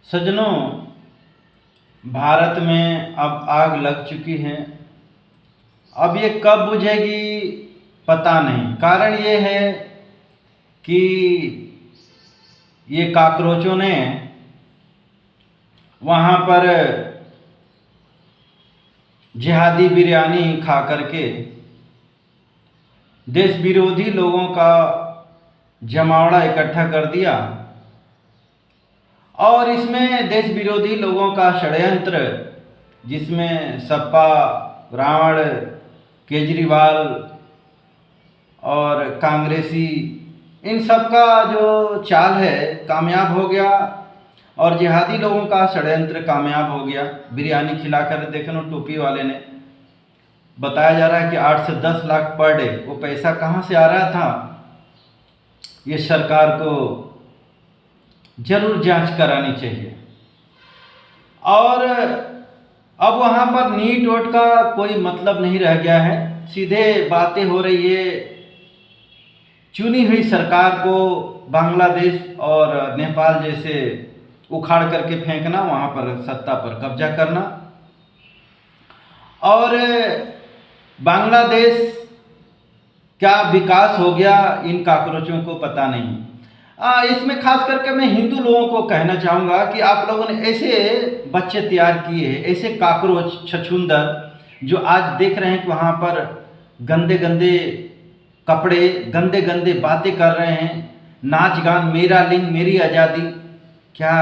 सज्जनों, भारत में अब आग लग चुकी है। अब ये कब बुझेगी पता नहीं। कारण ये है कि ये काकरोचों ने वहाँ पर जिहादी बिरयानी खा करके देश विरोधी लोगों का जमावड़ा इकट्ठा कर दिया और इसमें देश विरोधी लोगों का षड्यंत्र, जिसमें सपा, रावण, केजरीवाल और कांग्रेसी, इन सब का जो चाल है कामयाब हो गया और जिहादी लोगों का षड्यंत्र कामयाब हो गया। बिरयानी खिलाकर देखो, टोपी वाले ने बताया जा रहा है कि 8 से 10 लाख पर डे। वो पैसा कहाँ से आ रहा था, ये सरकार को जरूर जांच करानी चाहिए। और अब वहाँ पर नीट वोट का कोई मतलब नहीं रह गया है। सीधे बातें हो रही है चुनी हुई सरकार को बांग्लादेश और नेपाल जैसे उखाड़ करके फेंकना, वहाँ पर सत्ता पर कब्जा करना। और बांग्लादेश क्या विकास हो गया इन काकरोचों को पता नहीं। इसमें खास करके मैं हिंदू लोगों को कहना चाहूँगा कि आप लोगों ने ऐसे बच्चे तैयार किए हैं, ऐसे काकरोच छछूंदर, जो आज देख रहे हैं कि वहाँ पर गंदे गंदे कपड़े, गंदे गंदे बातें कर रहे हैं, नाच गान, मेरा लिंग मेरी आज़ादी। क्या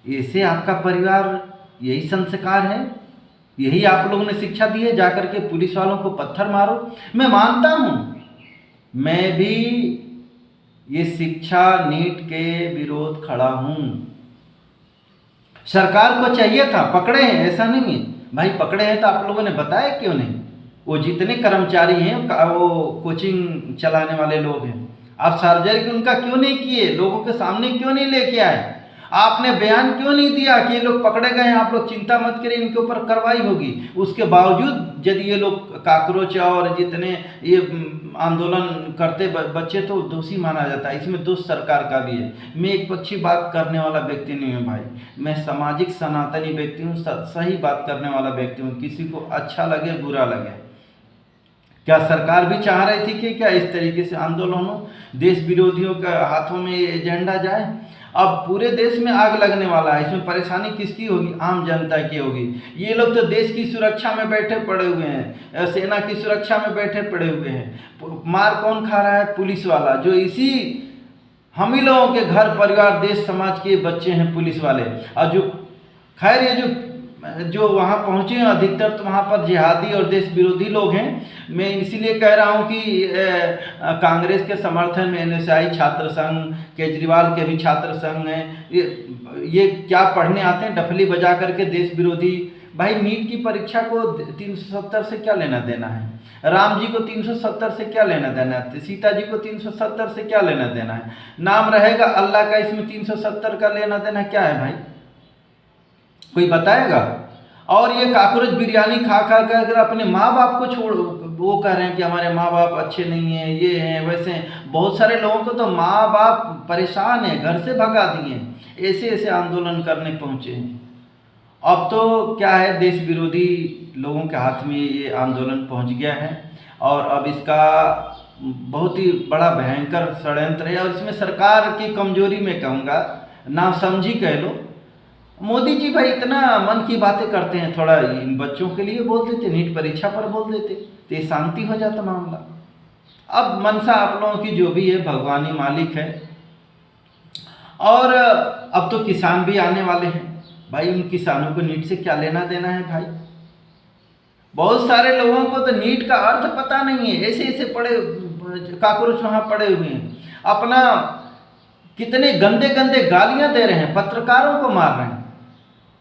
ऐसे आपका परिवार, यही संस्कार है? यही आप लोगों ने शिक्षा दी है जाकर के पुलिस वालों को पत्थर मारो? मैं मानता हूँ, मैं भी ये शिक्षा नीट के विरोध खड़ा हूँ। सरकार को चाहिए था, पकड़े हैं, ऐसा नहीं है भाई, पकड़े हैं तो आप लोगों ने बताया क्यों नहीं? वो जितने कर्मचारी हैं, वो कोचिंग चलाने वाले लोग हैं, आप सार्वजनिक उनका क्यों नहीं किए? लोगों के सामने क्यों नहीं लेके आए? आपने बयान क्यों नहीं दिया कि ये लोग पकड़े गए हैं, आप लोग चिंता मत करिए, इनके ऊपर कार्रवाई होगी? उसके बावजूद यदि ये लोग काकरोच और जितने ये आंदोलन करते बच्चे, तो दोषी माना जाता है। इसमें दोष सरकार का भी है। मैं एक पक्षी बात करने वाला व्यक्ति नहीं हूँ भाई, मैं सामाजिक सनातनी व्यक्ति हूँ, सही बात करने वाला व्यक्ति हूँ। किसी को अच्छा लगे बुरा लगे, क्या सरकार भी चाह रही थी कि क्या इस तरीके से आंदोलन हो, देश विरोधियों के हाथों में ये एजेंडा जाए? अब पूरे देश में आग लगने वाला है, इसमें परेशानी किसकी होगी? आम जनता की होगी। ये लोग तो देश की सुरक्षा में बैठे पड़े हुए हैं, सेना की सुरक्षा में बैठे पड़े हुए हैं। मार कौन खा रहा है? पुलिस वाला, जो इसी हम ही लोगों के घर परिवार देश समाज के बच्चे हैं, पुलिस वाले। और जो खैर ये जो वहाँ पहुँचे हैं अधिकतर, तो वहाँ पर जिहादी और देश विरोधी लोग हैं। मैं इसीलिए कह रहा हूँ कि कांग्रेस के समर्थन में एनएसआई छात्र संघ, केजरीवाल के भी छात्र संघ हैं, ये क्या पढ़ने आते हैं डफली बजा करके देश विरोधी। भाई नीट की परीक्षा को 370 से क्या लेना देना है? राम जी को 370 से क्या लेना देना है? सीता जी को 370 से क्या लेना देना है? नाम रहेगा अल्लाह का, इसमें 370 का लेना देना क्या है भाई? कोई बताएगा? और ये काकरोच बिरयानी खा खा कर अगर अपने माँ बाप को छोड़, वो कह रहे हैं कि हमारे माँ बाप अच्छे नहीं हैं, ये हैं वैसे हैं। बहुत सारे लोगों को तो माँ बाप परेशान हैं, घर से भगा दिए, ऐसे ऐसे आंदोलन करने पहुँचे हैं। अब तो क्या है, देश विरोधी लोगों के हाथ में ये आंदोलन पहुँच गया है और अब इसका बहुत ही बड़ा भयंकर षड्यंत्र है। और इसमें सरकार की कमजोरी में कहूँगा, नासमझी कह लो। मोदी जी भाई इतना मन की बातें करते हैं, थोड़ा इन बच्चों के लिए बोल देते, नीट परीक्षा पर बोल देते तो ये शांति हो जाता मामला। अब मनसा आप लोगों की जो भी है, भगवानी मालिक है। और अब तो किसान भी आने वाले हैं भाई, उन किसानों को नीट से क्या लेना देना है भाई? बहुत सारे लोगों को तो नीट का अर्थ पता नहीं है, ऐसे ऐसे पड़े काकरोच वहाँ पड़े हुए हैं, अपना कितने गंदे गंदे गालियां दे रहे हैं, पत्रकारों को मार रहे हैं।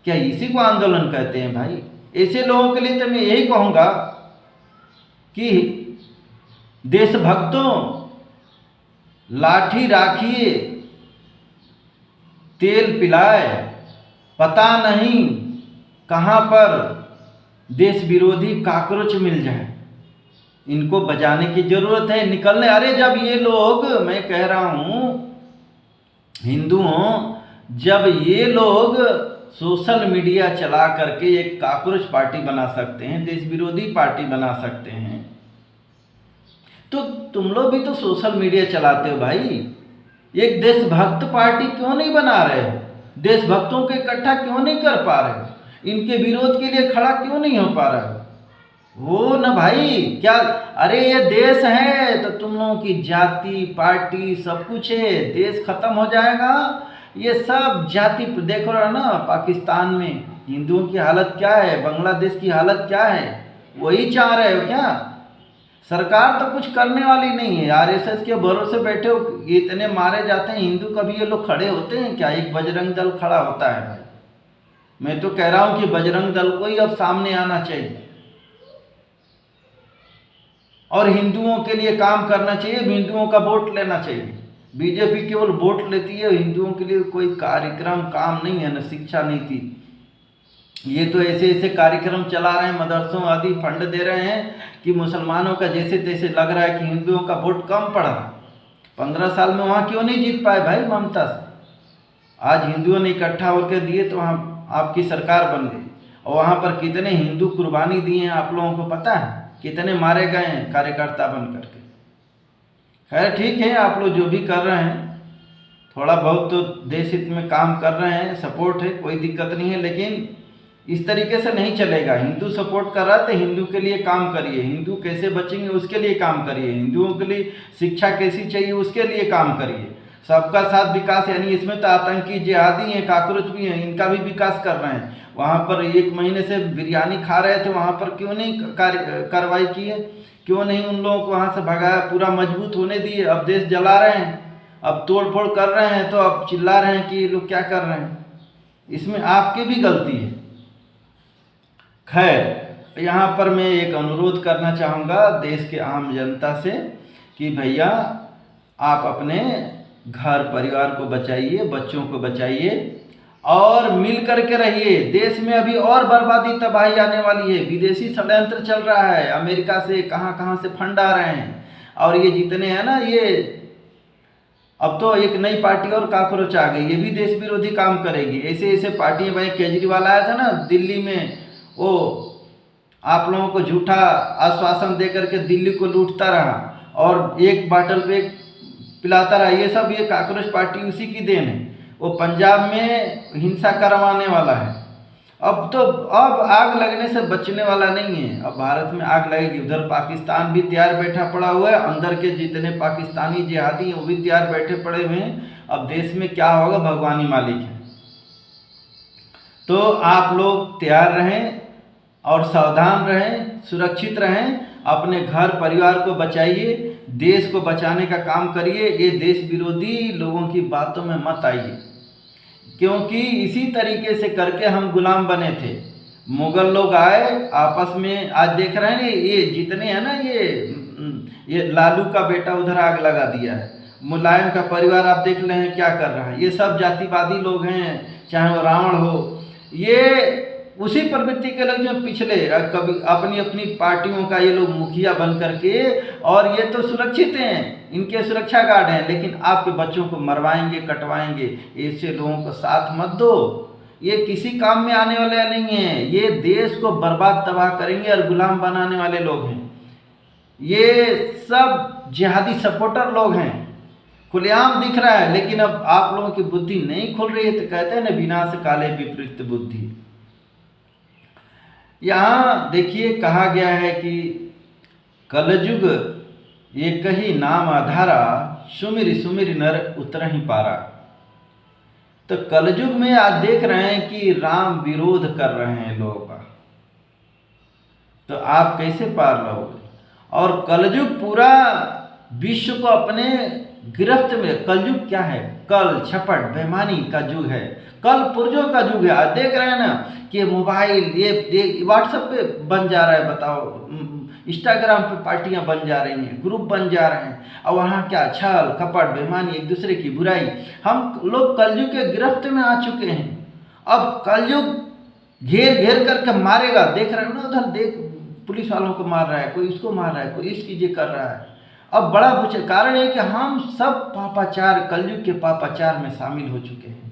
क्या इसी को आंदोलन कहते हैं भाई? ऐसे लोगों के लिए तो मैं यही कहूँगा कि देशभक्तों, लाठी राखिए, तेल पिलाए, पता नहीं कहाँ पर देश विरोधी काकरोच मिल जाए, इनको बजाने की जरूरत है, निकलने। अरे जब ये लोग, मैं कह रहा हूँ हिंदुओं, जब ये लोग सोशल मीडिया चला करके एक काकरोच पार्टी बना सकते हैं, देश विरोधी पार्टी बना सकते हैं, तो तुम लोग भी तो सोशल मीडिया चलाते हो भाई। एक देशभक्त पार्टी क्यों नहीं बना रहे हो? देशभक्तों को इकट्ठा क्यों नहीं कर पा रहे हो? इनके विरोध के लिए खड़ा क्यों नहीं हो पा रहे हो? वो ना भाई, क्या, अरे ये देश है तो तुम लोगों की जाति पार्टी सब कुछ है, देश खत्म हो जाएगा। ये सब जाति देखो रहा ना, पाकिस्तान में हिंदुओं की हालत क्या है, बांग्लादेश की हालत क्या है, वही चाह रहे हो क्या? सरकार तो कुछ करने वाली नहीं है, आरएसएस के भरोसे बैठे हो, इतने मारे जाते हैं हिंदू, कभी ये लोग खड़े होते हैं क्या? एक बजरंग दल खड़ा होता है भाई। मैं तो कह रहा हूं कि बजरंग दल को ही अब सामने आना चाहिए और हिंदुओं के लिए काम करना चाहिए, हिंदुओं का वोट लेना चाहिए। बीजेपी केवल वोट लेती है, हिंदुओं के लिए कोई कार्यक्रम काम नहीं है, न शिक्षा नीति। ये तो ऐसे ऐसे कार्यक्रम चला रहे हैं, मदरसों आदि फंड दे रहे हैं कि मुसलमानों का जैसे तैसे लग रहा है कि हिंदुओं का वोट कम पड़ा। 15 साल में वहाँ क्यों नहीं जीत पाए भाई ममता से? आज हिंदुओं ने इकट्ठा होकर दिए तो वहाँ आपकी सरकार बन गई। और वहाँ पर कितने हिंदू कुर्बानी दिए हैं आप लोगों को पता है? कितने मारे गए हैं कार्यकर्ता बन करके। खैर ठीक है, आप लोग जो भी कर रहे हैं, थोड़ा बहुत तो देश हित में काम कर रहे हैं, सपोर्ट है, कोई दिक्कत नहीं है, लेकिन इस तरीके से नहीं चलेगा। हिंदू सपोर्ट कर रहा है तो हिंदू के लिए काम करिए, हिंदू कैसे बचेंगे उसके लिए काम करिए, हिंदुओं के लिए शिक्षा कैसी चाहिए उसके लिए काम करिए। सबका साथ विकास, यानी इसमें तो आतंकी जिहादी हैं, काकरोच भी हैं, इनका भी विकास कर रहे हैं। वहाँ पर 1 महीने से बिरयानी खा रहे थे, वहाँ पर क्यों नहीं कार्रवाई की है? क्यों नहीं उन लोगों को वहाँ से भगाया, पूरा मजबूत होने दिए? अब देश जला रहे हैं, अब तोड़ फोड़ कर रहे हैं, तो अब चिल्ला रहे हैं कि ये लोग क्या कर रहे हैं। इसमें आपकी भी गलती है। खैर, यहाँ पर मैं एक अनुरोध करना चाहूँगा देश के आम जनता से कि भैया आप अपने घर परिवार को बचाइए, बच्चों को बचाइए और मिल करके रहिए। देश में अभी और बर्बादी तबाही आने वाली है, विदेशी षड्यंत्र चल रहा है, अमेरिका से कहाँ कहाँ से फंड आ रहे हैं, और ये जितने हैं ना, ये अब तो एक नई पार्टी और काकरोच आ गई, ये भी देश विरोधी काम करेगी। ऐसे ऐसे पार्टियां, भाई केजरीवाल आया था ना दिल्ली में, वो आप लोगों को झूठा आश्वासन देकर के दिल्ली को लूटता रहा और एक बाटल पे पिलाता रहा। ये सब ये काकरोच पार्टी उसी की देन है। वो पंजाब में हिंसा करवाने वाला है। अब आग लगने से बचने वाला नहीं है, अब भारत में आग लगेगी। उधर पाकिस्तान भी तैयार बैठा पड़ा हुआ है, अंदर के जितने पाकिस्तानी जिहादी हैं वो भी तैयार बैठे पड़े हुए हैं। अब देश में क्या होगा भगवान ही मालिक है। तो आप लोग तैयार रहें और सावधान रहें, सुरक्षित रहें, अपने घर परिवार को बचाइए, देश को बचाने का काम करिए। ये देश विरोधी लोगों की बातों में मत आइए, क्योंकि इसी तरीके से करके हम गुलाम बने थे। मुगल लोग आए आपस में, आज देख रहे हैं ये जितने हैं ना, ये लालू का बेटा उधर आग लगा दिया है, मुलायम का परिवार आप देख रहे हैं क्या कर रहा है। ये सब जातिवादी लोग हैं, चाहे वो रावण हो, ये उसी प्रवृत्ति के लोग जो पिछले कभी अपनी अपनी पार्टियों का ये लोग मुखिया बन करके, और ये तो सुरक्षित हैं, इनके सुरक्षा गार्ड हैं, लेकिन आपके बच्चों को मरवाएंगे, कटवाएंगे। ऐसे लोगों को साथ मत दो, ये किसी काम में आने वाले नहीं हैं। ये देश को बर्बाद तबाह करेंगे और गुलाम बनाने वाले लोग हैं। ये सब जिहादी सपोर्टर लोग हैं, खुलेआम दिख रहा है। लेकिन अब आप लोगों की बुद्धि नहीं खुल रही है, तो कहते हैं ना विनाश काले विपरीत बुद्धि। यहाँ देखिए कहा गया है कि कलयुग एक ही नाम आधारा, सुमिर सुमिर नर उतरहि पारा। तो कलयुग में आज देख रहे हैं कि राम विरोध कर रहे हैं लोगों का, तो आप कैसे पार लोगे? और कलयुग पूरा विश्व को अपने गिरफ्त में, कलयुग क्या है? कल छपट बेईमानी का युग है, कल पुर्जों का युग है। आज देख रहे हैं ना कि मोबाइल, ये व्हाट्सएप पे बन जा रहा है, बताओ, इंस्टाग्राम पे पार्टियां बन जा रही हैं, ग्रुप बन जा रहे हैं, और वहाँ क्या छल कपट बेईमानी, एक दूसरे की बुराई। हम लोग कलयुग के गिरफ्त में आ चुके हैं। अब कलयुग घेर घेर करके मारेगा। देख रहे हो ना उधर, देख पुलिस वालों को मार रहा है, कोई उसको मार रहा है, कोई इस चीज़ें कर रहा है। अब बड़ा कारण है कि हम सब पापाचार, कलयुग के पापाचार में शामिल हो चुके हैं।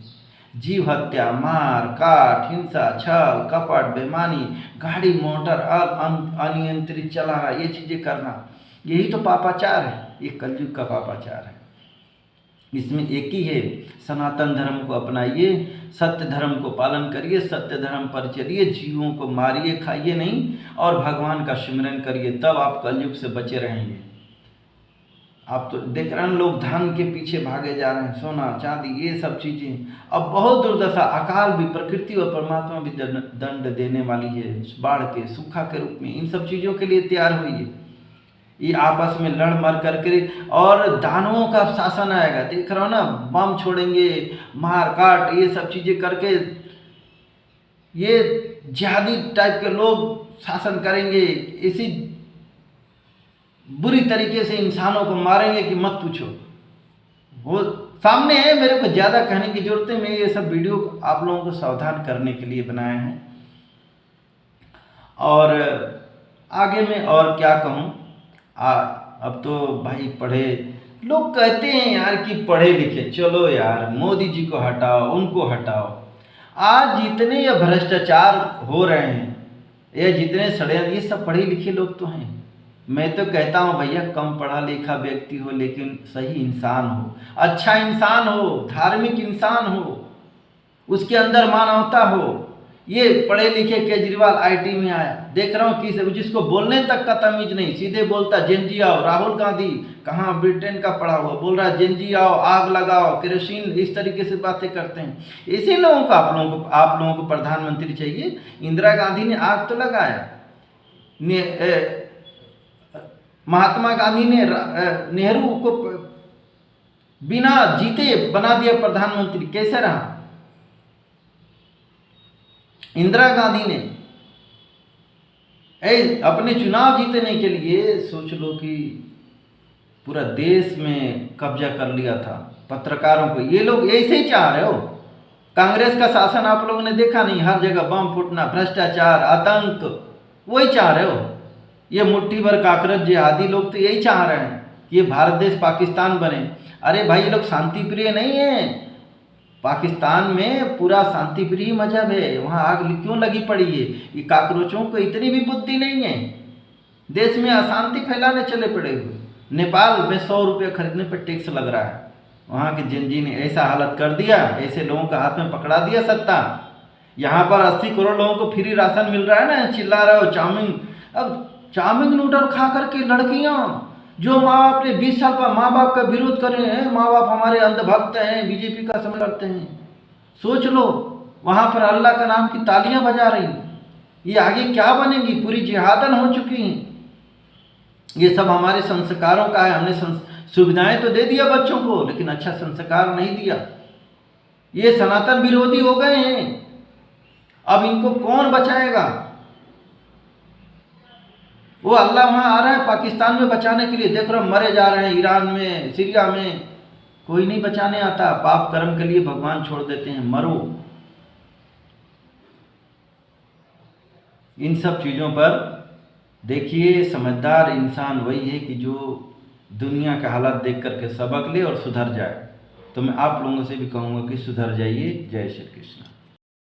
जीव हत्या, मार काट, हिंसा, छल कपट, बेईमानी, गाड़ी मोटर अनियंत्रित चलाना, ये चीज़ें करना, यही तो पापाचार है। ये कलयुग का पापाचार है। इसमें एक ही है, सनातन धर्म को अपनाइए, सत्य धर्म को पालन करिए, सत्य धर्म पर चलिए, जीवों को मारिए खाइए नहीं, और भगवान का सिमरन करिए, तब आप कलयुग से बचे रहेंगे। आप तो देख रहे हैं लोग धन के पीछे भागे जा रहे हैं, सोना चांदी ये सब चीज़ें। अब बहुत दुर्दशा, अकाल भी, प्रकृति और परमात्मा भी दंड देने वाली है, बाढ़ के, सूखा के रूप में। इन सब चीज़ों के लिए तैयार होइए। ये आपस में लड़ मर करके, और दानवों का शासन आएगा, देख रहा हो ना, बम छोड़ेंगे, मार काट, ये सब चीज़ें करके ये जिहादी टाइप के लोग शासन करेंगे। इसी बुरी तरीके से इंसानों को मारेंगे कि मत पूछो। वो सामने है, मेरे को ज़्यादा कहने की जरूरत है। मैं ये सब वीडियो आप लोगों को सावधान करने के लिए बनाए हैं। और आगे मैं और क्या कहूँ, अब तो भाई पढ़े लोग कहते हैं यार कि पढ़े लिखे, चलो यार मोदी जी को हटाओ, उनको हटाओ। आज जितने ये भ्रष्टाचार हो रहे हैं, ये जितने षड्यंत्र, ये सब पढ़े लिखे लोग तो हैं। मैं तो कहता हूँ भैया, कम पढ़ा लिखा व्यक्ति हो लेकिन सही इंसान हो, अच्छा इंसान हो, धार्मिक इंसान हो, उसके अंदर मानवता हो। ये पढ़े लिखे केजरीवाल आईटी में आया, देख रहा हूँ कि जिसको बोलने तक का तमीज नहीं, सीधे बोलता जेनजी आओ। राहुल गांधी कहाँ ब्रिटेन का पढ़ा हुआ, बोल रहा है जेनजी आओ, आग लगाओ, केरोसिन, इस तरीके से बातें करते हैं। इसी लोगों को आप लोगों को प्रधानमंत्री चाहिए। इंदिरा गांधी ने आग तो लगाया, महात्मा गांधी ने नेहरू को बिना जीते बना दिया प्रधानमंत्री, कैसे रहा? इंदिरा गांधी ने अपने चुनाव जीतने के लिए, सोच लो कि पूरा देश में कब्जा कर लिया था, पत्रकारों को। ये लोग ऐसे ही चाह रहे हो। कांग्रेस का शासन आप लोगों ने देखा नहीं, हर जगह बम फूटना, भ्रष्टाचार, आतंक, वही चाह रहे हो। ये मुट्ठी भर काकरत जिहादी लोग तो यही चाह रहे हैं कि ये भारत देश पाकिस्तान बने। अरे भाई, ये लोग शांति प्रिय नहीं है। पाकिस्तान में पूरा शांति प्रिय मजहब है, वहाँ आग क्यों लगी पड़ी है? ये काकरोचों को इतनी भी बुद्धि नहीं है, देश में अशांति फैलाने चले पड़े हुए। नेपाल में 100 रुपये खरीदने पर टैक्स लग रहा है। वहाँ के जेनजी ने ऐसा हालत कर दिया, ऐसे लोगों का हाथ में पकड़ा दिया सत्ता। यहाँ पर 80 करोड़ लोगों को फ्री राशन मिल रहा है ना, चिल्ला रहे हो चाउमीन। अब चाउमीन नूडल खा करके लड़कियाँ जो माँ बाप ने 20 साल पर माँ बाप का विरोध कर रहे हैं, माँ बाप हमारे अंधभक्त हैं, बीजेपी का समर्थन करते हैं, सोच लो वहाँ पर अल्लाह का नाम की तालियां बजा रही। ये आगे क्या बनेंगी? पूरी जिहादन हो चुकी हैं। ये सब हमारे संस्कारों का है। हमने सुविधाएं तो दे दिया बच्चों को, लेकिन अच्छा संस्कार नहीं दिया। ये सनातन विरोधी हो गए हैं। अब इनको कौन बचाएगा? वो अल्लाह वहाँ आ रहा है पाकिस्तान में बचाने के लिए, देख रहे हो मरे जा रहे हैं, ईरान में, सीरिया में, कोई नहीं बचाने आता। पाप कर्म के लिए भगवान छोड़ देते हैं, मरो। इन सब चीज़ों पर देखिए, समझदार इंसान वही है कि जो दुनिया का हालात देख करके सबक ले और सुधर जाए। तो मैं आप लोगों से भी कहूँगा कि सुधर जाइए। जय श्री कृष्ण।